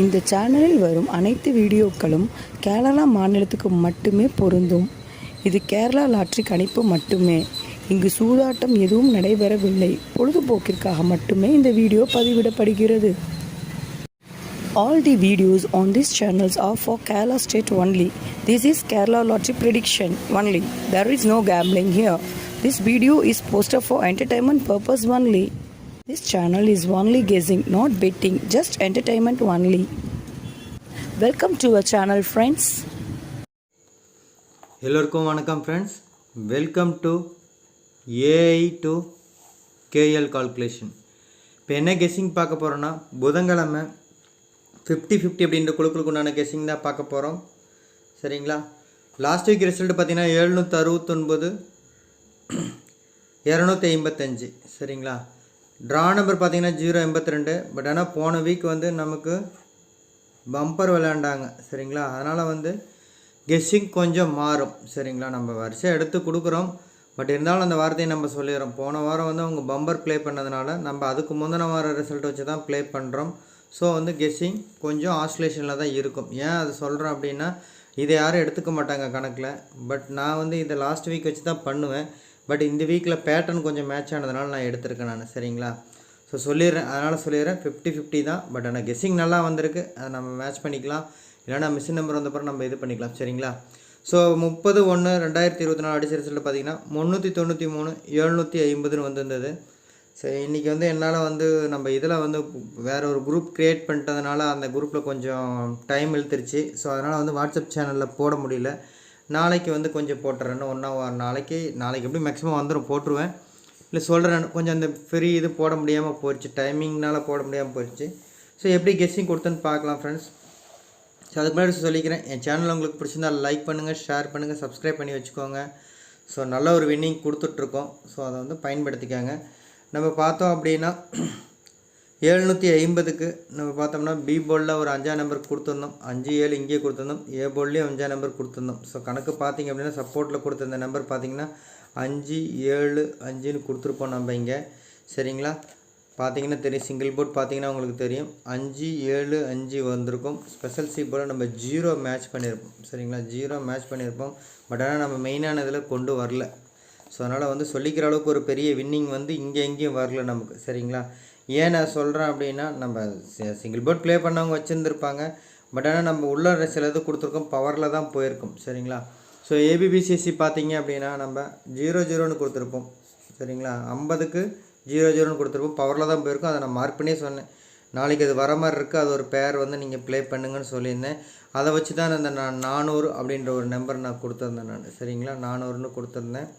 இந்த சேனலில் வரும் அனைத்து வீடியோக்களும் கேரளா மாநிலத்துக்கு மட்டுமே பொருந்தும். இது கேரளா லாட்டரி கணிப்பு மட்டுமே. இங்கு சூதாட்டம் எதுவும் நடைபெறவில்லை. பொழுதுபோக்கிற்காக மட்டுமே இந்த video பதிவிடப்படுகிறது. All the videos on these channels are for Kerala state only. This is Kerala lottery prediction only. There is no gambling here. This video is posted for entertainment purpose only. This channel is only guessing, not betting, just entertainment only. Welcome to our channel, friends. எல்லோருக்கும் வணக்கம் friends. Welcome to AI to KL calculation. இப்போ என்ன guessing பார்க்க போகிறோன்னா, புதன்கிழமை 50-50 அப்படின்ற குழுக்களுக்கு உண்டான கெஸ்ஸிங் தான் பார்க்க போகிறோம். சரிங்களா? லாஸ்ட் வீக் ரிசல்ட் பார்த்தீங்கன்னா 769 255. சரிங்களா? ட்ரா நம்பர் பார்த்தீங்கன்னா 082. பட் ஆனால் போன வீக் வந்து நமக்கு பம்பர் விளையாண்டாங்க. சரிங்களா? அதனால் கெஸ்ஸிங் கொஞ்சம் மாறும். சரிங்களா? நம்ம வரிசை எடுத்து கொடுக்குறோம். பட் இருந்தாலும் அந்த வார்த்தையை நம்ம சொல்லிடுறோம். போன வாரம் அவங்க பம்பர் ப்ளே பண்ணதுனால நம்ம அதுக்கு முந்தின வார ரிசல்ட் வச்சு தான் ப்ளே பண்ணுறோம். ஸோ கெஸ்ஸிங் கொஞ்சம் ஆஸ்லேஷனில் தான் இருக்கும். ஏன் அது சொல்கிறேன் அப்படின்னா, இதை யாரும் எடுத்துக்க மாட்டாங்க கணக்கில். பட் நான் இதை லாஸ்ட் வீக் வச்சு தான் பண்ணுவேன். பட் இந்த வீக்கில் பேட்டர்ன் கொஞ்சம் மேட்ச் ஆனதுனால நான் எடுத்திருக்கேன் நான். சரிங்களா? ஸோ சொல்லிடுறேன், அதனால் சொல்லிடுறேன் 50-50 தான். பட் ஆனால் கெஸ்ஸிங் நல்லா வந்திருக்கு. அதை நம்ம மேட்ச் பண்ணிக்கலாம். இல்லைனா மிஷின் நம்பர் வந்தப்பறம் நம்ம இது பண்ணிக்கலாம். சரிங்களா? ஸோ 30/1/2024 அடிச்ச ரிசல்ட் பார்த்தீங்கன்னா 393 750 வந்திருந்தது. சரி, இன்றைக்கி என்னால் நம்ம இதில் வேறு ஒரு குரூப் க்ரியேட் பண்ணிட்டதுனால அந்த குரூப்பில் கொஞ்சம் டைம் இழுத்துருச்சு. ஸோ அதனால் வாட்ஸ்அப் சேனலில் போட முடியல. நாளைக்கு கொஞ்சம் போட்டுறேன்னு நாளைக்கு எப்படி மேக்ஸிமம் வந்துடும் போட்டுருவேன். இல்லை சொல்கிறேன், கொஞ்சம் அந்த ஃப்ரீ இது போட முடியாமல் போயிடுச்சு, டைமிங்னால் போட முடியாமல் போயிடுச்சு. ஸோ எப்படி கெஸ்ஸிங் கொடுத்தேன்னு பார்க்கலாம் ஃப்ரெண்ட்ஸ். ஸோ அதுக்கு முன்னாடி சொல்லிக்கிறேன், என் சேனல் உங்களுக்கு பிடிச்சிருந்தால் லைக் பண்ணுங்கள், ஷேர் பண்ணுங்கள், சப்ஸ்கிரைப் பண்ணி வச்சுக்கோங்க. ஸோ நல்ல ஒரு வின்னிங் கொடுத்துட்ருக்கோம். ஸோ அதை பயன்படுத்திக்காங்க. நம்ம பார்த்தோம் அப்படின்னா 750க்கு நம்ம பார்த்தோம்னா பி போர்டில் ஒரு 5ஆம் நம்பர் கொடுத்துருந்தோம். 5-7 இங்கேயே கொடுத்துருந்தோம். ஏ போர்ட்லேயும் 5ஆம் நம்பர் கொடுத்துருந்தோம். ஸோ கணக்கு பார்த்திங்க அப்படின்னா சப்போர்ட்டில் கொடுத்துருந்த நம்பர் பார்த்திங்கன்னா 5-7-5ன்னு கொடுத்துருப்போம் நம்ம இங்கே. சரிங்களா? பார்த்திங்கன்னா தெரியும், சிங்கிள் போர்ட் பார்த்திங்கன்னா உங்களுக்கு தெரியும் 5-7-5 வந்திருக்கும். ஸ்பெஷல் சி போர்டை நம்ம 0 மேட்ச் பண்ணியிருப்போம். சரிங்களா? 0 மேட்ச் பண்ணியிருப்போம். பட் ஆனால் நம்ம மெயினான இதில் கொண்டு வரல. ஸோ அதனால் சொல்லிக்கிற அளவுக்கு ஒரு பெரிய வின்னிங் இங்கே எங்கேயும் வரல நமக்கு. சரிங்களா? ஏன் நான் சொல்கிறேன் அப்படின்னா, நம்ம சிங்கிள் போர்ட் ப்ளே பண்ணவங்க வச்சுருந்துருப்பாங்க. பட் ஆனால் நம்ம உள்ள சில இது கொடுத்துருக்கோம், பவரில் தான் போயிருக்கும். சரிங்களா? ஸோ ஏபிபிசிசி பார்த்தீங்க அப்படின்னா நம்ம 0-0ன்னு கொடுத்துருப்போம். சரிங்களா? 50க்கு 0-0ன்னு கொடுத்துருப்போம், பவரில் தான் போயிருக்கும். அதை நான் மார்க் பண்ணியே சொன்னேன், நாளைக்கு அது வர மாதிரி இருக்குது, அது ஒரு பேர் நீங்கள் ப்ளே பண்ணுங்கன்னு சொல்லியிருந்தேன். அதை வச்சு தான் நான் 400 அப்படின்ற ஒரு நம்பர் நான் கொடுத்துருந்தேன் நான். சரிங்களா? 400ன்னு கொடுத்துருந்தேன்.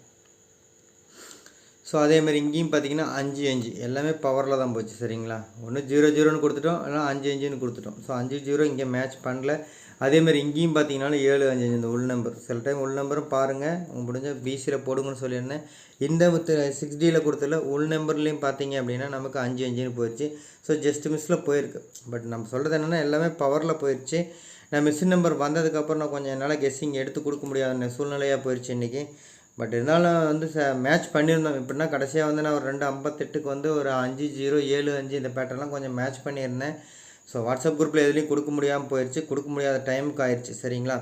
ஸோ அதேமாதிரி இங்கேயும் பார்த்தீங்கன்னா 5-5 எல்லாமே பவரில் தான் போச்சு. சரிங்களா? ஒன்று 0-0ன்னு கொடுத்துட்டோம், இல்லைனா 5-5ன்னு கொடுத்துட்டோம். ஸோ 5-0 இங்கே மேட்ச் பண்ணல. அதேமாதிரி இங்கேயும் பார்த்தீங்கன்னா 7-5 இந்த உள் நம்பர். சில டைம் உள் நம்பரும் பாருங்கள், உங்களுக்கு முடிஞ்ச பிசியில் போடுங்கன்னு சொல்லியிருந்தேன். இந்த 6Dயில் கொடுத்தல உள் நம்பர்லேயும் பார்த்தீங்க அப்படின்னா நமக்கு 5-5ன்னு போயிடுச்சு. ஸோ ஜஸ்ட் மிஸ்ஸில் போயிருக்கு. பட் நம்ம சொல்கிறது என்னென்னா, எல்லாமே பவரில் போயிடுச்சு. நான் மிஷின் நம்பர் வந்ததுக்கப்புறம் நான் கொஞ்சம் என்னால் கெஸ்ஸிங் எடுத்து கொடுக்க முடியாத சூழ்நிலையாக போயிடுச்சு இன்றைக்கி. பட் இருந்தாலும் மேட்ச் பண்ணியிருந்தோம். எப்படின்னா கடைசியாக நான் ஒரு 258க்கு ஒரு 5-0-7-5 இந்த பேட்டர்லாம் கொஞ்சம் மேட்ச் பண்ணியிருந்தேன். ஸோ வாட்ஸ்அப் குரூப்பில் எதுலேயும் கொடுக்க முடியாமல் போயிடுச்சு, கொடுக்க முடியாத டைமுக்கு ஆயிடுச்சு. சரிங்களா?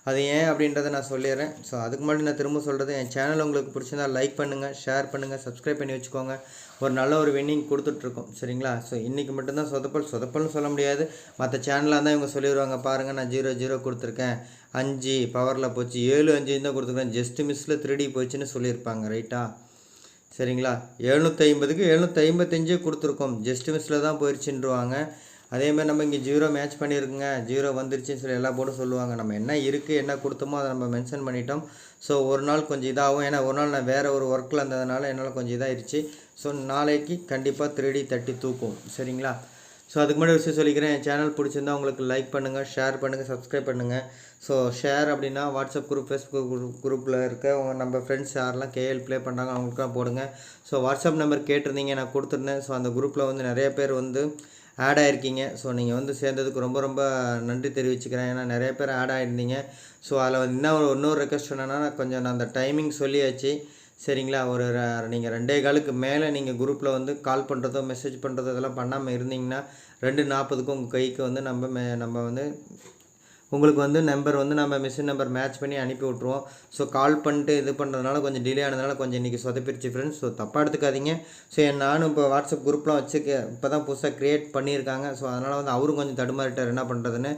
அது ஏன் அப்படின்றத நான் சொல்லிடுறேன். ஸோ அதுக்கு முன்னாடி நான் திரும்ப சொல்கிறது, என் சேனல் உங்களுக்கு பிடிச்சிருந்தால் லைக் பண்ணுங்கள், ஷேர் பண்ணுங்கள், சப்ஸ்கிரைப் பண்ணி வச்சுக்கோங்க. ஒரு நல்ல ஒரு வின்னிங் கொடுத்துட்ருக்கோம். சரிங்களா? ஸோ இன்றைக்கி மட்டும்தான் சொதப்பல்னு சொல்ல முடியாது. மற்ற சேனலாக இருந்தால் இவங்க சொல்லிடுவாங்க, பாருங்கள் நான் 0-0 கொடுத்துருக்கேன், 5 பவரில் போச்சு, 7-5 தான் கொடுத்துருக்கேன், ஜஸ்ட் மிஸ்ஸில் 3D போச்சுன்னு சொல்லியிருப்பாங்க. ரைட்டா? சரிங்களா? 750க்கு 755 கொடுத்துருக்கோம், ஜஸ்ட் மிஸ்ஸில் தான் போயிடுச்சுன்றுவாங்க. அதேமாதிரி நம்ம இங்கே 0 மேட்ச் பண்ணியிருக்குங்க, 0 வந்துருச்சுன்னு சொல்லி எல்லா போர்டும் சொல்லுவாங்க. நம்ம என்ன இருக்குது, என்ன கொடுத்தோமோ அதை நம்ம மென்ஷன் பண்ணிட்டோம். ஸோ ஒரு நாள் கொஞ்சம் இதாகும், ஏன்னா ஒரு நாள் நான் வேறு ஒரு ஒர்க்கில் இருந்ததுனால என்னால் கொஞ்சம் இதாகிடுச்சு. ஸோ நாளைக்கு கண்டிப்பாக 3D தட்டி தூக்கும். சரிங்களா? ஸோ அதுக்கு முன்னாடி விஷயம் சொல்லிக்கிறேன், என் சேனல் பிடிச்சிருந்தா உங்களுக்கு லைக் பண்ணுங்கள், ஷேர் பண்ணுங்கள், சப்ஸ்கிரைப் பண்ணுங்கள். ஸோ ஷேர் அப்படின்னா வாட்ஸ்அப் குரூப், ஃபேஸ்புக் குரூப்பில் இருக்க நம்ம ஃப்ரெண்ட்ஸ் யாரெல்லாம் கேஎல் ப்ளே பண்ணுறாங்க அவங்களுக்குலாம் போடுங்க. ஸோ வாட்ஸ்அப் நம்பர் கேட்டிருந்தீங்க, நான் கொடுத்துருந்தேன். ஸோ அந்த குரூப்பில் நிறைய பேர் ஆட் ஆகிருக்கீங்க. ஸோ நீங்கள் சேர்ந்ததுக்கு ரொம்ப ரொம்ப நன்றி தெரிவிச்சுக்கிறேன். ஏன்னா நிறைய பேர் ஆட் ஆகிருந்தீங்க. ஸோ அதில் இன்னொரு ரெக்வஸ்ட் என்னென்னா, நான் அந்த டைமிங் சொல்லியாச்சு. சரிங்களா. ஒரு நீங்கள் 2:15க்கு மேலே நீங்கள் குரூப்பில் வந்து கால் பண்ணுறதோ மெசேஜ் பண்ணுறதோ இதெல்லாம் பண்ணாமல் இருந்தீங்கன்னா 2:40க்கு உங்கள் கைக்கு வந்து நம்ம வந்து உங்களுக்கு வந்து நம்பர் வந்து நம்ம மிஷின் நம்பர் மேட்ச் பண்ணி அனுப்பி விட்ருவோம். ஸோ கால் பண்ணிட்டு இது பண்ணுறதுனால கொஞ்சம் டிலே ஆனதுனால கொஞ்சம் இன்றைக்கி சொதப்பிடுச்சு ஃப்ரெண்ட்ஸ். ஸோ தப்பாக எடுத்துக்காதீங்க. ஸோ நானும் இப்போ வாட்ஸ்அப் குரூப்லாம் இப்போ தான் புதுசாக க்ரியேட் பண்ணியிருக்காங்க. ஸோ அதனால் வந்து அவரும் கொஞ்சம் தடுமாறிட்டார் என்ன பண்ணுறதுன்னு.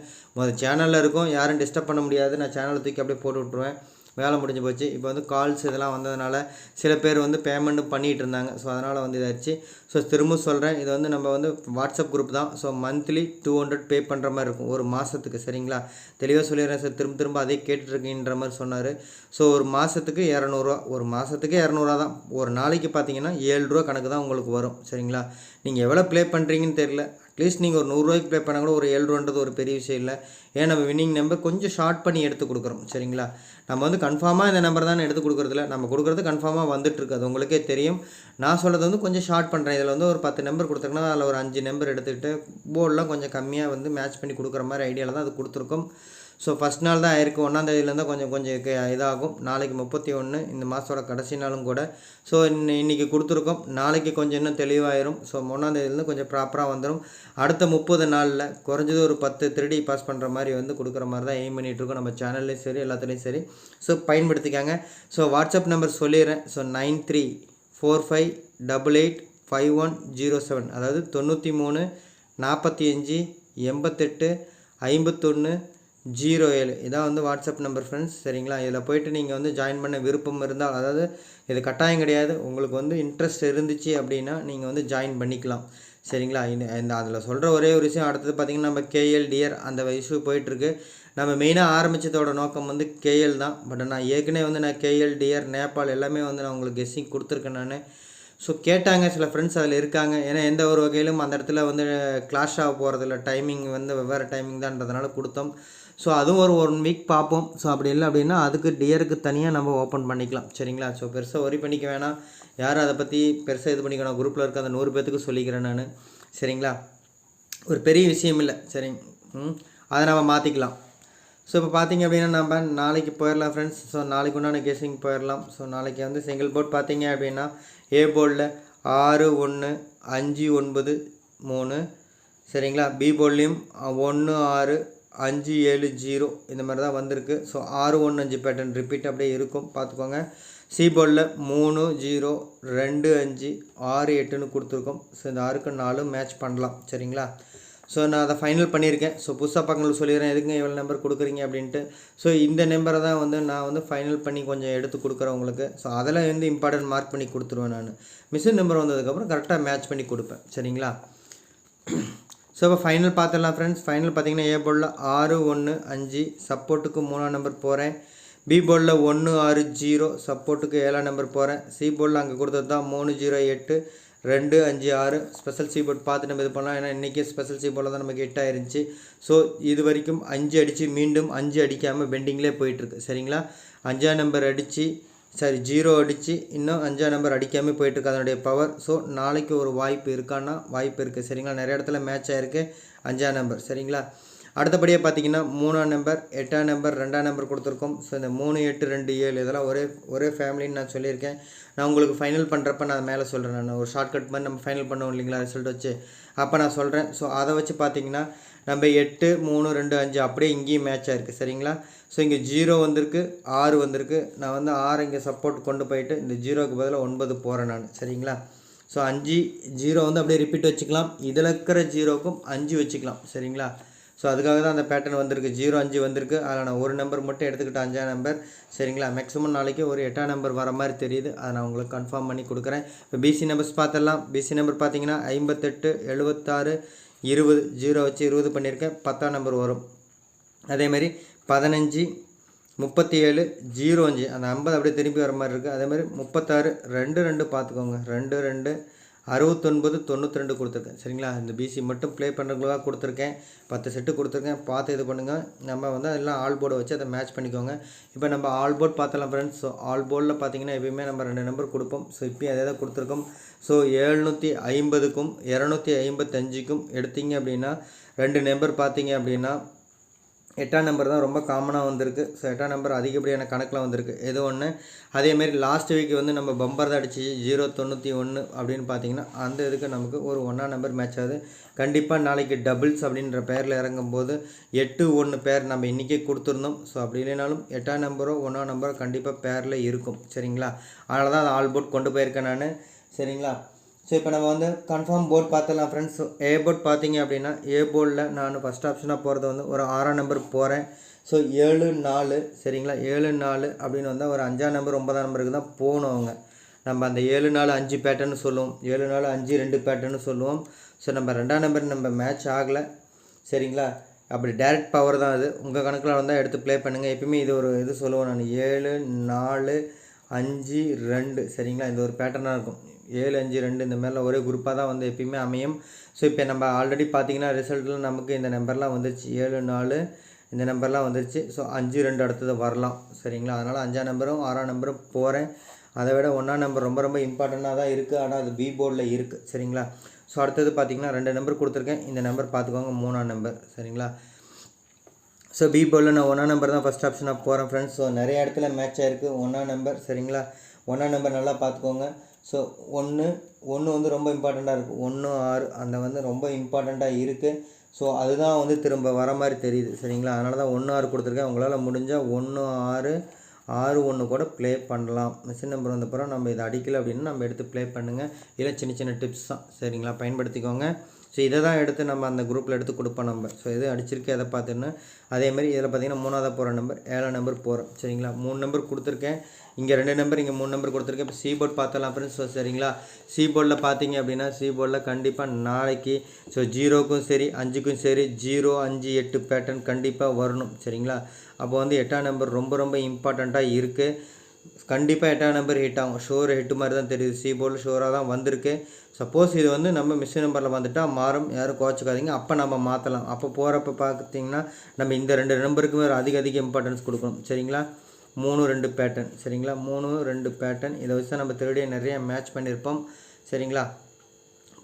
சேனலில் இருக்கும், யாரும் டிஸ்டர்ப் பண்ண முடியாது, நான் சேனலை தூக்கி அப்படியே போட்டு விட்ருவேன், வேலை முடிஞ்சு போச்சு. இப்போ வந்து கால்ஸ் இதெல்லாம் வந்ததுனால சில பேர் வந்து பேமெண்ட்டும் பண்ணிகிட்டு இருந்தாங்க. ஸோ அதனால் வந்து இதாகிடுச்சு. ஸோ திரும்ப சொல்கிறேன், இது வந்து நம்ம வந்து வாட்ஸ்அப் குரூப் தான். ஸோ மந்த்லி 200 பே பண்ணுற மாதிரி இருக்கும் ஒரு மாதத்துக்கு. சரிங்களா, தெளிவாக சொல்லிடுறேன் சார், திரும்ப அதே கேட்டுட்ருக்கீன்ற மாதிரி சொன்னார். ஸோ ஒரு மாதத்துக்கு 200 ஒரு மாதத்துக்கு 200 தான். ஒரு நாளைக்கு பார்த்தீங்கன்னா 7 ரூபா கணக்கு தான் உங்களுக்கு வரும். சரிங்களா, நீங்கள் எவ்வளோ ப்ளே பண்ணுறீங்கன்னு தெரில. அட்லீஸ்ட் நீங்கள் ஒரு 100 ரூபாய்க்கு ப்ளே பண்ணால் கூட ஒரு 7 ரூபான்றது ஒரு பெரிய விஷயம் இல்லை. ஏன் நம்ம வின்னிங் நம்பர் கொஞ்சம் ஷார்ட் பண்ணி எடுத்து கொடுக்குறோம். சரிங்களா, நம்ம வந்து கன்ஃபார்மாக இந்த நம்பர் தான் எடுத்து கொடுக்குறதில்ல, நம்ம கொடுக்குறது கன்ஃபார்மாக வந்துட்டுருக்கு, அது உங்களுக்கே தெரியும். நான் சொல்கிறது வந்து கொஞ்சம் ஷார்ட் பண்ணுறேன். இதில் வந்து ஒரு 10 நம்பர் கொடுத்துருக்கோன்னா அதில் ஒரு 5 நம்பர் எடுத்துக்கிட்டு போர்டெலாம் கொஞ்சம் கம்மியாக வந்து மேட்ச் பண்ணி கொடுக்குற மாதிரி ஐடியாவில் தான் அது கொடுத்துருக்கோம். ஸோ ஃபஸ்ட் நாள் தான் ஆயிருக்கு, 1ஆந்தேதியிலேருந்து கொஞ்சம் இதாகும். நாளைக்கு 31, இந்த மாதத்தோட கடைசி நாளும் கூட. ஸோ இன்றைக்கி கொடுத்துருக்கோம், நாளைக்கு கொஞ்சம் இன்னும் தெளிவாயிரும். ஸோ 1ஆந்தேதியிலேருந்து கொஞ்சம் ப்ராப்பராக வந்துடும். அடுத்த 30 நாளில் குறைஞ்சது ஒரு 10 3D பாஸ் பண்ணுற மாதிரி வந்து கொடுக்குற மாதிரி தான் எய்ம் பண்ணிகிட்ருக்கோம், நம்ம சேனல்லையும் சரி எல்லாத்துலேயும் சரி. ஸோ பயன்படுத்திக்காங்க. ஸோ வாட்ஸ்அப் நம்பர் சொல்லிடுறேன். ஸோ 9345885107, அதாவது 93 45 88 51 07, இதான் வந்து வாட்ஸ்அப் நம்பர் ஃப்ரெண்ட்ஸ். சரிங்களா, இதில் போய்ட்டு நீங்கள் வந்து ஜாயின் பண்ண விருப்பம் இருந்தால், அதாவது இது கட்டாயம் கிடையாது, உங்களுக்கு வந்து இன்ட்ரெஸ்ட் இருந்துச்சு அப்படின்னா நீங்கள் வந்து ஜாயின் பண்ணிக்கலாம். சரிங்களா, இந்த அதில் சொல்கிற ஒரே ஒரு விஷயம், அடுத்தது பார்த்திங்கன்னா நம்ம கேஎல் டியர் அந்த இஷ்யூ போயிட்டுருக்கு. நம்ம மெயினாக ஆரம்பித்ததோட நோக்கம் வந்து கேஎல் தான். பட் நான் ஏற்கனவே வந்து நான் கேஎல் டியர் நேபாள் எல்லாமே வந்து நான் உங்களுக்கு கெஸ்ஸிங் கொடுத்துருக்கேன் நான். ஸோ கேட்டாங்க சில ஃப்ரெண்ட்ஸ் அதில் இருக்காங்க. ஏன்னா எந்த ஒரு வகையிலும் அந்த இடத்துல வந்து கிளாஷ் ஆக போகிறதில்ல, டைமிங் வந்து வெவ்வேறு டைமிங் தான்றதுனால கொடுத்தோம். ஸோ அதுவும் ஒரு 1 வீக் பார்ப்போம். ஸோ அப்படி இல்லை அப்படின்னா அதுக்கு டியருக்கு தனியாக நம்ம ஓப்பன் பண்ணிக்கலாம். சரிங்களா, ஸோ பெருசாக ஒரி பண்ணிக்க வேணாம், யாரும் அதை பற்றி பெருசாக இது பண்ணிக்கணும். குரூப்பில் இருக்க அந்த 100 பேர்த்துக்கு சொல்லிக்கிறேன் நான். சரிங்களா, ஒரு பெரிய விஷயம் இல்லை. சரிங்க, அதை நம்ம மாற்றிக்கலாம். ஸோ இப்போ பார்த்தீங்க அப்படின்னா நம்ம நாளைக்கு போயிடலாம் ஃப்ரெண்ட்ஸ். ஸோ நாளைக்கு உண்டான கெஸ்ஸிங் போயிடலாம். ஸோ நாளைக்கு வந்து சிங்கிள் போர்ட் பார்த்தீங்க அப்படின்னா ஏ போர்டில் 6 1 5 9 3. சரிங்களா, பி போர்ட்லேயும் 1 6 5 7 0 இந்த மாதிரி தான் வந்திருக்கு. ஸோ 6 1 5 பேட்டர்ன் ரிப்பீட் அப்படியே இருக்கும், பார்த்துக்கோங்க. சி போர்டில் 3 0 2 5 6 8ன்னு கொடுத்துருக்கோம். ஸோ இந்த 6க்கு 4 மேட்ச் பண்ணலாம். சரிங்களா, ஸோ நான் அதை ஃபைனல் பண்ணியிருக்கேன். ஸோ புதுசாக பக்கங்களுக்கு சொல்லிடுறேன், எதுங்க எவ்வளோ நம்பர் கொடுக்குறீங்க அப்படின்ட்டு. ஸோ இந்த நம்பரை தான் வந்து நான் வந்து ஃபைனல் பண்ணி கொஞ்சம் எடுத்து கொடுக்குறேன் உங்களுக்கு. ஸோ அதில் வந்து இம்பார்ட்டன்ட் மார்க் பண்ணி கொடுத்துருவேன் நான். மிஷின் நம்பர் வந்ததுக்கப்புறம் கரெக்டாக மேட்ச் பண்ணி கொடுப்பேன். சரிங்களா, ஸோ இப்போ ஃபைனல் பார்த்துடலாம் ஃப்ரெண்ட்ஸ். ஃபைனல் பார்த்தீங்கன்னா ஏ போர்டில் 6 1 5 சப்போர்ட்டுக்கு 3ஆம் நம்பர் போகிறேன். பி போர்டில் 1 6 0 சப்போர்ட்டுக்கு 7ஆம் நம்பர் போகிறேன். சி போர்டில் அங்கே கொடுத்தது தான் 3 0 8 2 5 6 ஸ்பெஷல் சி போர்ட் பார்த்து நம்ம இது பண்ணலாம். ஏன்னா இன்றைக்கி ஸ்பெஷல் சி போர்டில் தான் நமக்கு 8 ஆயிருந்துச்சு. ஸோ இது வரைக்கும் 5 அடித்து மீண்டும் 5 அடிக்காமல் பெண்டிங்லேயே போயிட்டுருக்கு. சரிங்களா, 5ஆம் நம்பர் அடித்து 0 அடித்து இன்னும் 5ஆம் நம்பர் அடிக்காமல் போயிட்டுருக்கு அதனுடைய பவர். ஸோ நாளைக்கு ஒரு வாய்ப்பு இருக்கான்னா வாய்ப்பு இருக்குது. சரிங்களா, நிறைய இடத்துல மேட்ச் ஆகிருக்கு 5ஆம் நம்பர். சரிங்களா, அடுத்தபடியாக பார்த்தீங்கன்னா 3ஆம் நம்பர் 8ஆம் நம்பர் 2ஆம் நம்பர் கொடுத்துருக்கோம். ஸோ இந்த 3 8 2 7 இதெல்லாம் ஒரே ஃபேமிலின்னு நான் சொல்லியிருக்கேன். நான் உங்களுக்கு ஃபைனல் பண்ணுறப்ப நான் மேலே சொல்கிறேன். நான் ஒரு ஷார்ட்கட் மாதிரி நம்ம ஃபைனல் பண்ணுவோம் இல்லைங்களா, ரிசல்ட் வச்சு, அப்போ நான் சொல்கிறேன். ஸோ அதை வச்சு பார்த்தீங்கன்னா நம்ம 8 3 2 5 அப்படியே இங்கேயும் மேட்ச் ஆகிருக்கு. சரிங்களா, ஸோ இங்கே 0 வந்திருக்கு, 6 வந்திருக்கு. நான் வந்து 6 இங்கே சப்போர்ட் கொண்டு போயிட்டு இந்த 0க்கு பதிலாக 9 போகிறேன் நான். சரிங்களா, ஸோ 5 0 வந்து அப்படியே ரிப்பீட் வச்சுக்கலாம். இதில் இருக்கிற 0க்கும் 5 வச்சுக்கலாம். சரிங்களா, ஸோ அதுக்காக தான் அந்த பேட்டர்ன் வந்திருக்கு. 0 5 வந்திருக்கு. அதில் நான் ஒரு நம்பர் மட்டும் எடுத்துக்கிட்டேன், 5ஆம் நம்பர். சரிங்களா, மேக்ஸிமம் நாளைக்கு ஒரு 8ஆம் நம்பர் வர மாதிரி தெரியுது, அதை நான் உங்களுக்கு கன்ஃபார்ம் பண்ணி கொடுக்குறேன். இப்போ பிசி நம்பர்ஸ் பார்த்துடலாம். பிசி நம்பர் பார்த்தீங்கன்னா 58 76 20 0 வச்சு 20 பண்ணியிருக்கேன், 10ஆம் நம்பர் வரும். அதேமாதிரி 15 37 05 அந்த 50 அப்படியே திரும்பி வர மாதிரி இருக்குது. அதேமாதிரி 36 2 2 பார்த்துக்கோங்க, 2 2 69 92 கொடுத்துருக்கேன். சரிங்களா, இந்த பிசி மட்டும் ப்ளே பண்ணுறவங்களுக்காக கொடுத்துருக்கேன். 10 செட்டு கொடுத்துருக்கேன், பார்த்து இது பண்ணுங்கள். நம்ம வந்து அதெல்லாம் ஆல் போர்டை வச்சு அதை மேட்ச் பண்ணிக்கோங்க. இப்போ நம்ம ஆல் போர்ட் பார்த்தலாம் ஃப்ரெண்ட்ஸ். ஸோ ஆல் போர்டில் பார்த்தீங்கன்னா எப்பயுமே நம்ம 2 நம்பர் கொடுப்போம். ஸோ இப்போயும் அதே தான் கொடுத்துருக்கோம். ஸோ 750க்கும் 255க்கும் எடுத்தீங்க அப்படின்னா 2 நம்பர் பார்த்தீங்க அப்படின்னா 8ஆம் நம்பர் தான் ரொம்ப காமனாக வந்திருக்கு. ஸோ 8ஆம் நம்பர் அதிகப்படியான கணக்கில் வந்திருக்கு. ஏதோ ஒன்று. அதேமாரி லாஸ்ட் வீக் வந்து நம்ம பம்பர் தான் அடிச்சு 091 அப்படின்னு பார்த்தீங்கன்னா அந்த இதுக்கு நமக்கு ஒரு 1ஆம் நம்பர் மேட்ச் ஆகுது. கண்டிப்பாக நாளைக்கு டபுள்ஸ் அப்படின்ற பேரில் இறங்கும்போது 8-1 பேர் நம்ம இன்றைக்கே கொடுத்துருந்தோம். ஸோ அப்படி இல்லைனாலும் 8ஆம் நம்பரோ 1ஆம் நம்பரோ கண்டிப்பாக பேரில் இருக்கும். சரிங்களா? அதனால தான் அதை ஆல் போர்ட் கொண்டு போயிருக்கேன் நான். சரிங்களா? ஸோ இப்போ நம்ம வந்து கன்ஃபார்ம் போர்ட் பார்த்துடலாம் ஃப்ரெண்ட்ஸ். ஸோ ஏ போர்ட் பார்த்தீங்க அப்படின்னா ஏ போர்டில் நான் ஃபஸ்ட் ஆப்ஷனாக போகிறது வந்து ஒரு 6ஆம் நம்பர் போகிறேன். ஸோ 7-4 சரிங்களா? 7-4 அப்படின்னு வந்தால் ஒரு 5ஆம் நம்பர் 9ஆம் நம்பருக்கு தான் போகணும் அவங்க. நம்ம அந்த 7-4-5 பேட்டர்னு சொல்லுவோம். 7-4-5-2 பேட்டர்னு சொல்லுவோம். ஸோ நம்ம 2ஆம் நம்பர் நம்ம மேட்ச் ஆகலை. சரிங்களா? அப்படி டேரெக்ட் பவர் தான் அது. உங்கள் கணக்கில் வந்தால் எடுத்து ப்ளே பண்ணுங்கள். எப்பயுமே இது ஒரு இது சொல்லுவோம் நான் 7-4-5-2 சரிங்களா? இது ஒரு பேட்டர்னாக இருக்கும். 7-5-2 இந்த மாதிரிலாம் ஒரே குரூப்பாக தான் வந்து எப்பயுமே அமையும். ஸோ இப்போ நம்ம ஆல்ரெடி பார்த்தீங்கன்னா ரிசல்ட்டில் நமக்கு இந்த நம்பர்லாம் வந்துருச்சு. 7-4 இந்த நம்பர்லாம் வந்துருச்சு. ஸோ 5-2 அடுத்தது வரலாம். சரிங்களா? அதனால் 5ஆம் நம்பரும் 6ஆம் நம்பரும் போகிறேன். அதை விட 1ஆம் நம்பர் ரொம்ப ரொம்ப இம்பார்ட்டண்ட்டாக தான் இருக்குது. ஆனால் அது பி போர்டில் இருக்குது. சரிங்களா? ஸோ அடுத்தது பார்த்தீங்கன்னா 2 நம்பர் கொடுத்துருக்கேன். இந்த நம்பர் பார்த்துக்கோங்க 3ஆம் நம்பர். சரிங்களா? ஸோ பி போர்டில் நான் 1ஆம் நம்பர் தான் ஃபஸ்ட் ஆப்ஷனாக போகிறேன் ஃப்ரெண்ட்ஸ். ஸோ நிறைய இடத்துல மேட்ச் ஆகிருக்கு 1ஆம் நம்பர். சரிங்களா? 1ஆம் நம்பர் நல்லா பார்த்துக்கோங்க. ஸோ 1 வந்து ரொம்ப இம்பார்ட்டண்ட்டாக இருக்குது. 1-6 அந்த வந்து ரொம்ப இம்பார்ட்டண்ட்டாக இருக்குது. ஸோ அதுதான் வந்து திரும்ப வர மாதிரி தெரியுது. சரிங்களா? அதனால தான் 1-6 கொடுத்துருக்கேன். உங்களால் முடிஞ்சால் 1-6-6-1 கூட ப்ளே பண்ணலாம். மிஷின் நம்பர் வந்த பிறகு நம்ம இதை அடிக்கலை அப்படின்னா நம்ம எடுத்து ப்ளே பண்ணுங்கள். இதில் சின்ன சின்ன டிப்ஸ் தான். சரிங்களா? பயன்படுத்திக்கோங்க. ஸோ இதை தான் எடுத்து நம்ம அந்த குரூப்பில் எடுத்து கொடுப்போம் நம்ம. ஸோ எது அடிச்சிருக்கேன் அதை பார்த்துன்னு. அதேமாதிரி இதில் பார்த்தீங்கன்னா 3ஆவதாக போகிற நம்பர் 7ஆம் நம்பர் போகிறோம். சரிங்களா? 3 நம்பர் கொடுத்துருக்கேன். இங்கே 2 நம்பர், இங்கே 3 நம்பர் கொடுத்துருக்கேன். இப்போ சி போர்ட் பார்த்தலாம் ஃப்ரெண்ட்ஸ். ஸோ சரிங்களா? சி போர்டில் பார்த்தீங்க அப்படின்னா சி போர்டில் கண்டிப்பாக நாளைக்கு ஸோ 0க்கும் சரி 5க்கும் சரி 0-5-8 பேட்டர்ன் கண்டிப்பாக வரணும். சரிங்களா? அப்போ வந்து 8ஆம் நம்பர் ரொம்ப ரொம்ப இம்பார்ட்டண்ட்டாக இருக்குது. கண்டிப்பாக 8ஆம் நம்பர் ஹிட் ஆகும். ஷோர் ஹிட் மாதிரி தான் தெரியுது. சி போர்டில் ஷோராக தான் வந்திருக்கு. சப்போஸ் இது வந்து நம்ம மிஷின் நம்பரில் வந்துட்டால் மாறும். யாரும் குறைச்சிக்காதீங்க. அப்போ நம்ம மாற்றலாம். அப்போ போகிறப்ப பார்த்தீங்கன்னா நம்ம இந்த 2 நம்பருக்குமே ஒரு அதிக இம்பார்ட்டன்ஸ் கொடுக்கணும். சரிங்களா? 3-2 பேட்டர்ன். சரிங்களா? 3-2 பேட்டர்ன் இதை வச்சு நம்ம திருடியே நிறைய மேட்ச் பண்ணியிருப்போம். சரிங்களா?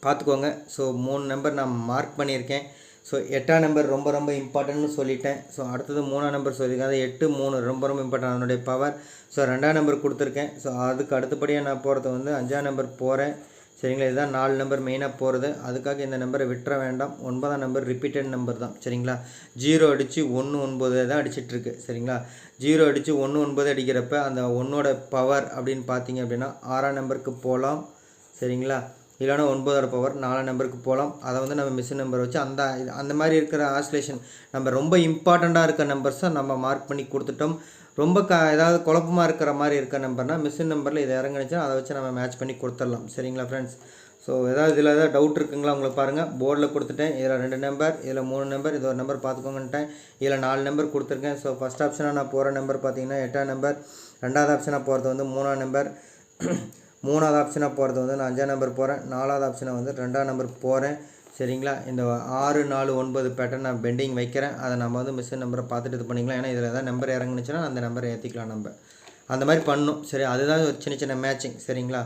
பார்த்துக்கோங்க. ஸோ 3 நம்பர் நான் மார்க் பண்ணியிருக்கேன். ஸோ 8ஆம் நம்பர் ரொம்ப ரொம்ப இம்பார்ட்டன்ட்னு சொல்லிட்டேன். ஸோ அடுத்தது 3ஆம் நம்பர் சொல்லியிருக்கேன். அது 8-3 ரொம்ப ரொம்ப இம்பார்ட்டன் அதனுடைய பவர். ஸோ 2ஆம் நம்பர் கொடுத்துருக்கேன். ஸோ அதுக்கு அடுத்தபடியாக நான் போகிறது வந்து 5ஆம் நம்பர் போகிறேன். சரிங்களா? இதுதான் 4 நம்பர் மெயினாக போகிறது. அதுக்காக இந்த நம்பரை விட்டுற வேண்டாம். 9ஆம் நம்பர் ரிப்பீட்டட் நம்பர் தான். சரிங்களா? 0 அடித்து 1-9 தான் அடிச்சிட்ருக்கு. சரிங்களா? 0 அடித்து 1-9 அடிக்கிறப்ப அந்த 1ஓட பவர் அப்படின்னு பார்த்தீங்க அப்படின்னா 6ஆம் நம்பருக்கு போகலாம். சரிங்களா? இல்லைனா 9ஓட பவர் 4ஆம் நம்பருக்கு போகலாம். அதை வந்து நம்ம மிஷின் நம்பர் வச்சு அந்த மாதிரி இருக்கிற ஆஸ்லேஷன் நம்ம ரொம்ப இம்பார்ட்டண்ட்டாக இருக்க நம்பர்ஸை நம்ம மார்க் பண்ணி கொடுத்துட்டோம். ரொம்ப ஏதாவது குழப்பமாக இருக்கிற மாதிரி இருக்க நம்பர்னால் மிஷின் நம்பரில் இதை இறங்குனுச்சுன்னா அதை வச்சு நம்ம மேட்ச் பண்ணி கொடுத்துடலாம். சரிங்களா ஃப்ரெண்ட்ஸ்? ஸோ இதில் ஏதாவது டவுட் இருக்குங்களா உங்களுக்கு பாருங்கள். போர்டில் கொடுத்துட்டேன். இதில் 2 நம்பர், இதில் 3 நம்பர், இது ஒரு நம்பர் பார்த்துக்கோங்கன்ட்டேன். இதில் 4 நம்பர் கொடுத்துருக்கேன். ஸோ ஃபஸ்ட் ஆப்ஷனாக நான் போகிற நம்பர் பார்த்தீங்கன்னா 8ஆம் நம்பர். 2வது ஆப்ஷனாக போகிறது வந்து 3ஆம் நம்பர். 3வது ஆப்ஷனாக போகிறது வந்து நான் 5ஆம் நம்பர் போகிறேன். 4வது ஆப்ஷனாக வந்து 2ஆம் நம்பர் போகிறேன். சரிங்களா? இந்த 6-4-9 பேட்டர்ன் நான் பெண்டிங் வைக்கிறேன். அதை நம்ம வந்து மிஷின் நம்பரை பார்த்துட்டு இது பண்ணிக்கலாம். ஏன்னா இதில் ஏதாவது நம்பர் இறங்குனுச்சுன்னா அந்த நம்பரை ஏற்றிக்கலாம் நம்ம. அந்த மாதிரி பண்ணணும். சரி, அதுதான் ஒரு சின்ன சின்ன மேட்சிங். சரிங்களா?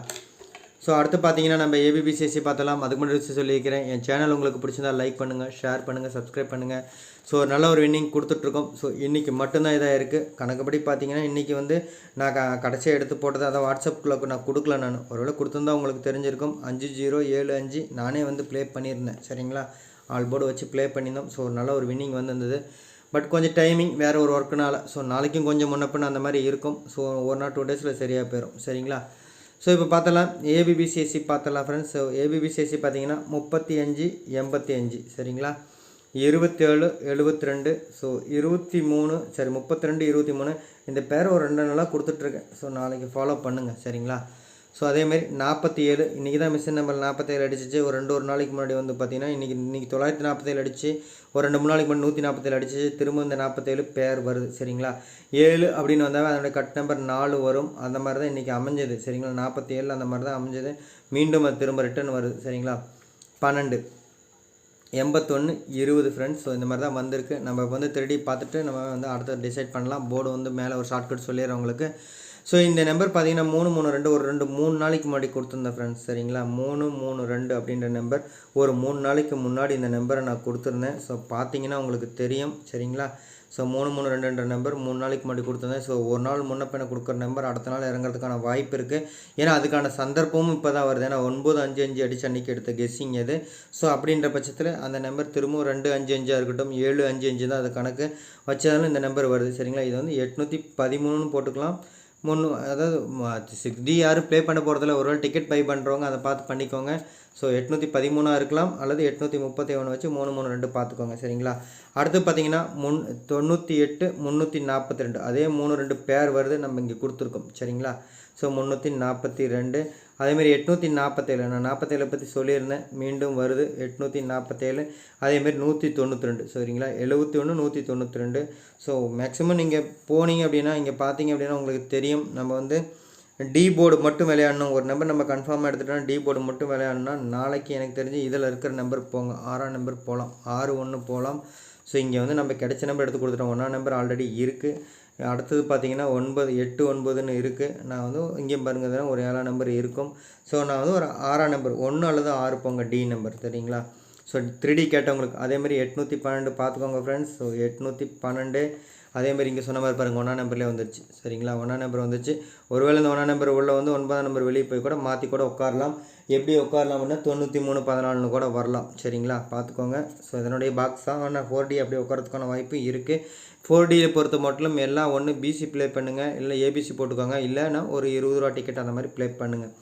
ஸோ அடுத்து பார்த்தீங்கன்னா நம்ம ஏபிபிசிஎஸ்சி பார்த்தலாம். அதுக்கு முன்னாடி சொல்லியிருக்கிறேன். என் சேனல் உங்களுக்கு பிடிச்சிருந்தால் லைக் பண்ணுங்கள், ஷேர் பண்ணுங்கள், சப்ஸ்கிரைப் பண்ணுங்கள். ஸோ நல்ல ஒரு வின்னிங் கொடுத்துட்ருக்கோம். ஸோ இன்றைக்கி மட்டும்தான் இதாக இருக்குது. கணக்குப்படி பார்த்தீங்கன்னா இன்றைக்கி வந்து நான் கடைசியாக எடுத்து போட்டது அதை வாட்ஸ்அப்பில் நான் கொடுக்கல. நான் ஒருவேளை கொடுத்துருந்தா உங்களுக்கு தெரிஞ்சிருக்கும். 5-0-7-5 நானே வந்து ப்ளே பண்ணியிருந்தேன். சரிங்களா? ஆல் போர்டு வச்சு ப்ளே பண்ணியிருந்தோம். ஸோ நல்ல ஒரு வின்னிங் வந்திருந்தது. பட் கொஞ்சம் டைமிங் வேறு ஒரு ஒர்க்குனால ஸோ நாளைக்கும் கொஞ்சம் முன்னப்பின்னு அந்த மாதிரி இருக்கும். ஸோ 1 or 2 days சரியாக போயிடும். சரிங்களா? ஸோ இப்போ பார்த்தலாம் ஏபிபிசிஎஸ்சி பார்த்தலாம் ஃப்ரெண்ட்ஸ். ஸோ ஏபிபிசிஎஸ்சி பார்த்தீங்கன்னா 35-85 சரிங்களா? 27-72 ஸோ 23 சரி 32-23 இந்த பேரை ஒரு 2 நாளாக கொடுத்துட்ருக்கேன். ஸோ நாளைக்கு ஃபாலோ பண்ணுங்கள். சரிங்களா? ஸோ அதேமாரி 47 இன்றைக்கி தான் மிஷின் நம்பர் 47 அடிச்சிச்சு. ஒரு நாளைக்கு முன்னாடி வந்து பார்த்திங்கன்னா இன்றைக்கி 947 அடிச்சு, ஒரு 2-3 நாளைக்கு முன்னாடி 147 அடிச்சிச்சு. திரும்ப இந்த 47 பேர் வருது. சரிங்களா? 7 அப்படின்னு வந்தால் அதனுடைய கட் நம்பர் 4 வரும். அந்த மாதிரி தான் இன்றைக்கி அமைஞ்சது. சரிங்களா? 47 அந்த மாதிரி தான் அமைஞ்சது. மீண்டும் அது திரும்ப ரிட்டர்ன் வருது. சரிங்களா? 12 81-20 ஃப்ரெண்ட்ஸ். ஸோ இந்த மாதிரி தான் வந்திருக்கு. நம்ம வந்து திருடி பார்த்துட்டு நம்ம வந்து அடுத்த டிசைட் பண்ணலாம். போர்டு வந்து மேலே ஒரு ஷார்ட்கட் சொல்லிடுறேன் உங்களுக்கு. ஸோ இந்த நம்பர் பார்த்தீங்கன்னா 3-3-2 ஒரு 3 நாளைக்கு முன்னாடி கொடுத்துருந்தேன் ஃப்ரெண்ட்ஸ். சரிங்களா? 3-3-2 அப்படின்ற நம்பர் ஒரு 3 நாளைக்கு முன்னாடி இந்த நம்பரை நான் கொடுத்துருந்தேன். ஸோ பார்த்தீங்கன்னா உங்களுக்கு தெரியும். சரிங்களா? ஸோ 3322 நம்பர் 3 நாளைக்கு முன்னாடி கொடுத்துருந்தேன். ஸோ ஒரு நாள் முன்ன பின்ன கொடுக்குற நம்பர் அடுத்த நாள் இறங்குறதுக்கான வாய்ப்பு இருக்குது. ஏன்னா அதுக்கான சந்தர்ப்பமும் இப்போ தான் வருது. ஏன்னா 955 அடிச்சு அன்றைக்கி எடுத்த கெஸ்ஸிங் அது. ஸோ அப்படின்ற பட்சத்தில் அந்த நம்பர் திரும்பவும் 255 இருக்கட்டும் 755 தான் அது கணக்கு வச்சதாலும் இந்த நம்பர் வருது. சரிங்களா, இது வந்து 813 போட்டுக்கலாம். அதாவது 6D யாரும் ப்ளே பண்ண போகிறதில்ல. ஒரு வேளை டிக்கெட் பை பண்ணுறவங்க அதை பார்த்து பண்ணிக்கோங்க. ஸோ 813 இருக்கலாம் அல்லது 831 வச்சு 332 பார்த்துக்கோங்க. சரிங்களா, அடுத்து பார்த்தீங்கன்னா 98 342 அதே 32 பேர் வருது நம்ம இங்கே கொடுத்துருக்கோம். சரிங்களா, ஸோ 342 அதேமாரி 847 நான் 47 பற்றி சொல்லியிருந்தேன், மீண்டும் வருது 847 அதேமாரி 192. சரிங்களா, 71 192. ஸோ மேக்ஸிமம் நீங்கள் போனீங்க அப்படின்னா இங்கே பார்த்தீங்க அப்படின்னா உங்களுக்கு தெரியும், நம்ம வந்து டி போர்டு மட்டும் விளையாடணும். ஒரு நம்பர் நம்ம கன்ஃபார்மாக எடுத்துட்டோம்னா டி போர்டு மட்டும் விளையாடணும்னா நாளைக்கு எனக்கு தெரிஞ்சு இதில் இருக்கிற நம்பர் போங்க. 6ஆம் நம்பர் போகலாம், 6-1 போகலாம். ஸோ இங்கே வந்து நம்ம கிடைச்ச நம்பர் எடுத்து கொடுத்துட்டோம். 1ஆம் நம்பர் ஆல்ரெடி இருக்குது. அடுத்தது பார்த்தீங்கன்னா 9 8 9ன்னு இருக்குது. நான் வந்து இங்கே பாருங்க ஒரு 7ஆம் நம்பர் இருக்கும். ஸோ நான் வந்து ஒரு 6ஆம் நம்பர் 1 அல்லது 6 போங்க டி நம்பர். சரிங்களா, ஸோ 3D கேட்டவங்களுக்கு அதேமாதிரி 812 பார்த்துக்கோங்க ஃப்ரெண்ட்ஸ். ஸோ 812 அதேமாதிரி இங்கே சொன்ன மாதிரி பாருங்கள் 1ஆம் நம்பர்லேயே வந்துருச்சு. சரிங்களா, 1ஆம் நம்பர் வந்துச்சு. ஒருவேளை இந்த 1ஆம் நம்பர் உள்ளே வந்து 9ஆம் நம்பர் வெளியே போய் கூட மாற்றி கூட உட்காரலாம். எப்படி உட்காரலாம்னா 93 14 கூட வரலாம். சரிங்களா, பார்த்துக்கோங்க. ஸோ இதனுடைய பாக்ஸ் தான். ஆனால் 4D அப்படி உட்காரத்துக்கான வாய்ப்பு இருக்குது. 4Dயை பொறுத்த மட்டும் எல்லாம் ஒன்று பிசி ப்ளே பண்ணுங்கள், இல்லை ஏபிசி போட்டுக்கோங்க, இல்லைன்னா ஒரு 20 ரூபா டிக்கெட் அந்த மாதிரி ப்ளே பண்ணுங்கள்.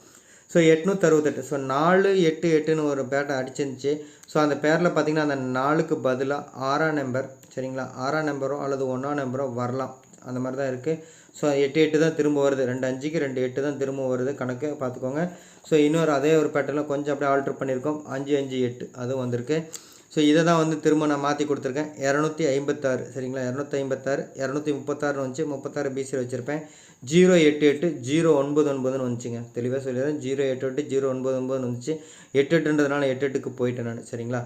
ஸோ 868 ஸோ 4 8 8ன்னு ஒரு பேட்டை அடிச்சிருந்துச்சு. ஸோ அந்த பேரில் பார்த்திங்கன்னா அந்த 4க்கு பதிலாக 6ஆம் நம்பர். சரிங்களா, 6ஆம் நம்பரோ அல்லது 1ஆம் நம்பரோ வரலாம். அந்த மாதிரி தான் இருக்குது. ஸோ 8 8 தான் திரும்ப வருது. 2 5க்கு 2 8 தான் திரும்ப வருது கணக்கு பார்த்துக்கோங்க. ஸோ இன்னொரு அதே ஒரு பேட்டர்னில் கொஞ்சம் அப்படியே ஆல்ட்ரு பண்ணியிருக்கோம். 5 5 8 அதுவும் வந்திருக்கு. ஸோ இதை தான் வந்து திரும்ப நான் மாற்றி கொடுத்துருக்கேன். 256. சரிங்களா, 256 236 வந்துச்சு. 36 பிசியில் வச்சுருப்பேன். 088 099ன்னு வந்துச்சுங்க. தெளிவாக சொல்லிடுறேன். 088 099 வந்துச்சு. 88ன்றதுனால 88க்கு போயிட்டேன் நான். சரிங்களா,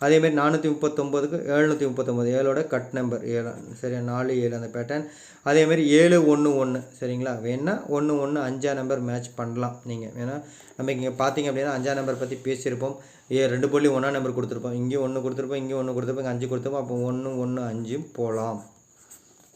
அதேமாதிரி 439க்கு 739 7ஓட கட் நம்பர் 7. சரியா, 4 7 அந்த பேட்டர்ன். அதேமாதிரி 7 1 1. சரிங்களா, வேணால் 1 1 5ஆம் நம்பர் மேட்ச் பண்ணலாம் நீங்கள். ஏன்னா நம்ம இங்கே பார்த்தீங்க அப்படின்னா 5ஆம் நம்பர் பற்றி பேசியிருப்போம். 2 புள்ளி 1ஆம் நம்பர் கொடுத்துருப்போம். இங்கே 1 கொடுத்துருப்போம், இங்கே 1 கொடுத்துருப்போம், 5 கொடுத்துருப்போம். அப்போ 1 1 5 போகலாம்.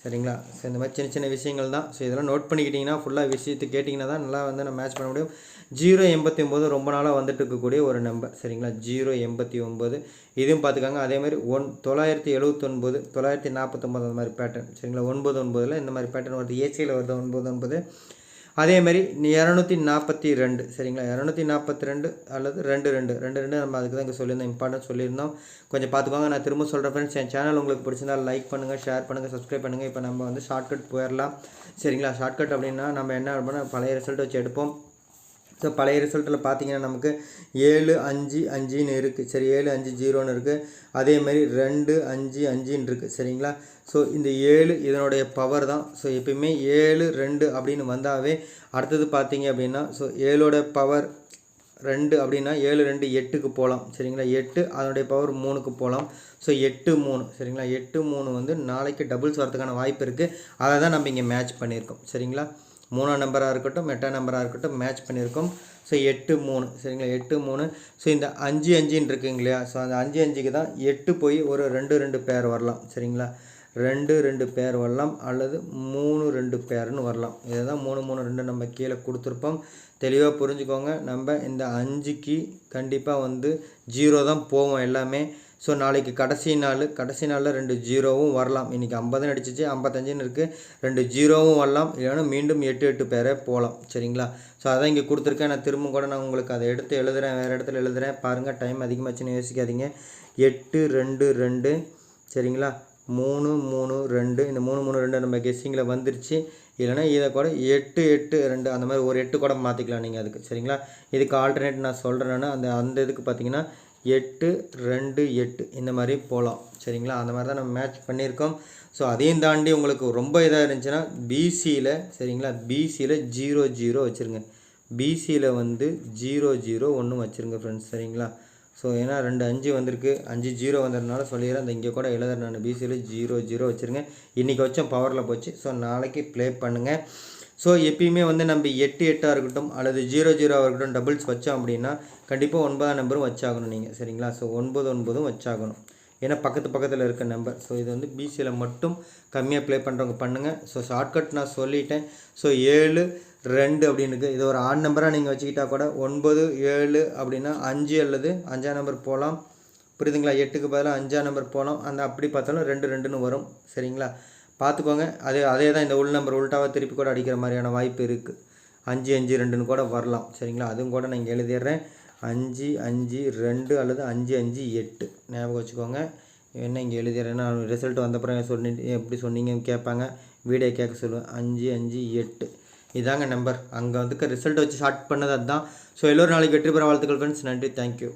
சரிங்களா, ஸோ இந்த மாதிரி சின்ன சின்ன விஷயங்கள் தான். ஸோ இதெல்லாம் நோட் பண்ணிக்கிட்டிங்கன்னா ஃபுல்லாக விஷயத்தை கேட்டிங்கன்னா தான் நல்லா வந்து நம்ம மேட்ச் பண்ண முடியும். 089 ரொம்ப நாளாக வந்துட்டு இருக்கக்கூடிய ஒரு நம்பர். சரிங்களா, 089 இதுவும் பார்த்துக்காங்க. அதேமாதிரி 979 949 அந்த மாதிரி பேட்டர்ன். சரிங்களா, 99ல் இந்த மாதிரி பேட்டர்ன் வருது. ஏசியில் வருது 99. அதேமாதிரி 242. சரிங்களா, 242 அல்லது 22 நம்ம அதுக்கு தான் இங்கே சொல்லியிருந்தோம், இம்பார்ட்டன்ட் சொல்லியிருந்தோம். கொஞ்சம் பார்த்துக்கோங்க. நான் திரும்ப சொல்கிறேன் ஃப்ரெண்ட்ஸ், என் சேனல் உங்களுக்கு பிடிச்சிருந்தால் லைக் பண்ணுங்கள், ஷேர் பண்ணுங்கள், சப்ஸ்கிரைப் பண்ணுங்கள். இப்போ நம்ம வந்து ஷார்ட்கட் போயிடலாம். சரிங்களா, ஷார்ட்கட் அப்படின்னா நம்ம என்ன பண்ணோம், பழைய ரிசல்ட் வச்சு எடுப்போம். ஸோ பழைய ரிசல்ட்டில் பார்த்தீங்கன்னா நமக்கு 7 5 5ன்னு இருக்குது. சரி, 7 5 0ன்னு இருக்குது. அதேமாதிரி 2 5 5ன்னு இருக்குது. சரிங்களா, ஸோ இந்த 7 இதனுடைய பவர் தான். ஸோ எப்பயுமே 7 2 அப்படின்னு வந்தாவே அடுத்தது பார்த்தீங்க அப்படின்னா ஸோ 7ஓட பவர் 2 அப்படின்னா 7 2 8க்கு போகலாம். சரிங்களா, 8 அதனுடைய பவர் 3க்கு போகலாம். ஸோ 8 3. சரிங்களா, 8 3 வந்து நாளைக்கு டபுள்ஸ் வரதுக்கான வாய்ப்பு இருக்குது. அதை தான் நம்ம இங்கே மேட்ச் பண்ணியிருக்கோம். சரிங்களா, 3ஆம் நம்பராக இருக்கட்டும் 8ஆம் நம்பராக இருக்கட்டும் மேட்ச் பண்ணியிருக்கோம். ஸோ 8 3. சரிங்களா, 8 3. ஸோ இந்த 5 5ன்னு இருக்குங்க இல்லையா, ஸோ அந்த 5 5க்கு தான் 8 போய் ஒரு 2 2 பேர் வரலாம். சரிங்களா, 2 2 பேர் வரலாம் அல்லது 3 2 பேர்னு வரலாம். இதை தான் 3 3 2 நம்ம கீழே கொடுத்துருப்போம். தெளிவாக புரிஞ்சுக்கோங்க. நம்ம இந்த 5க்கு கண்டிப்பாக வந்து 0 தான் போவோம் எல்லாமே. ஸோ நாளைக்கு கடைசி நாளில் 2 0வும் வரலாம். இன்றைக்கி 50ன்னு அடிச்சிச்சு, 55ன்னு இருக்குது, 2 0வும் வரலாம். இல்லைன்னா மீண்டும் 8 8 பேரே போகலாம். சரிங்களா, ஸோ அதான் இங்கே கொடுத்துருக்கேன். நான் திரும்ப கூட நான் உங்களுக்கு அதை எடுத்து எழுதுகிறேன், வேறு இடத்துல எழுதுகிறேன். பாருங்கள், டைம் அதிகமாச்சுன்னு யோசிக்காதீங்க. 8 2 2. சரிங்களா, 3 3 2. இந்த 3 3 2 நம்ம கெஸ்ஸிங்கில் வந்துருச்சு. இல்லைனா இதை கூட 8 8 2 அந்த மாதிரி ஒரு 8 கூட மாற்றிக்கலாம் நீங்கள் அதுக்கு. சரிங்களா, இதுக்கு ஆல்டர்னேட் நான் சொல்கிறேன்னா அந்த இதுக்கு பார்த்தீங்கன்னா 8 2 8 இந்த மாதிரி போகலாம். சரிங்களா, அந்த மாதிரி தான் நம்ம மேட்ச் பண்ணியிருக்கோம். ஸோ அதையும் தாண்டி உங்களுக்கு ரொம்ப இதாக இருந்துச்சுன்னா பிசியில், சரிங்களா, பிசியில் 0 0 வச்சுருங்க. பிசியில் வந்து 0 0 1 வச்சுருங்க ஃப்ரெண்ட்ஸ். சரிங்களா, ஸோ ஏன்னா 2 5 வந்திருக்கு, 5 0 வந்ததுனால சொல்லிடுறேன். அந்த இங்கே கூட எழுதுறேன் நான். பிசியில் 0 0 வச்சுருங்க. இன்றைக்கி வச்சோம் பவரில் போச்சு. ஸோ நாளைக்கு ப்ளே பண்ணுங்கள். ஸோ எப்பயுமே வந்து நம்ம 8 8ஆக இருக்கட்டும் அல்லது 0 0ஆக இருக்கட்டும் டபுள்ஸ் வச்சோம் அப்படின்னா கண்டிப்பாக 9ஆம் நம்பரும் வச்சாகணும் நீங்கள். சரிங்களா, ஸோ 9 9ம் வச்சாகணும். ஏன்னா பக்கத்தில் இருக்க நம்பர். ஸோ இது வந்து பிசியில் மட்டும் கம்மியாக ப்ளே பண்ணுறவங்க பண்ணுங்கள். ஸோ ஷார்ட்கட் நான் சொல்லிட்டேன். ஸோ 7 2 அப்படின்னு இருக்குது. இது ஒரு ஆட் நம்பராக நீங்கள் வச்சுக்கிட்டா கூட 9 7 அப்படின்னா 5 அல்லது 5ஆம் நம்பர் போகலாம். புரியுதுங்களா? 8க்கு பதிலாக 5ஆம் நம்பர் போகலாம். அந்த அப்படி பார்த்தாலும் 2 2ன்னு வரும். சரிங்களா? பார்த்துக்கோங்க. அதே தான் இந்த உள் நம்பர் உள்டாவாக திருப்பி கூட அடிக்கிற மாதிரியான வாய்ப்பு இருக்குது. 5 5 2ன்னு கூட வரலாம். சரிங்களா? அதுவும் கூட நான் இங்கே எழுதிடுறேன். 5 5 2 அல்லது 5 5 8 ஞாபகம் வச்சுக்கோங்க. என்ன இங்கே எழுதிடுறேன்னா ரிசல்ட் வந்தப்புறம் சொல்லிட்டு எப்படி சொன்னீங்கன்னு கேட்பாங்க. வீடியோ கேட்க சொல்லுவேன். 5 5 8 இதாங்க நம்பர். அங்கே வந்து ரிசல்ட் வச்சு ஷார்ட் பண்ணது அதுதான். ஸோ எல்லோரும் நாளைக்கு வெற்றி பெற வாழ்த்துக்கள் ஃப்ரெண்ட்ஸ். நன்றி. தேங்க்யூ.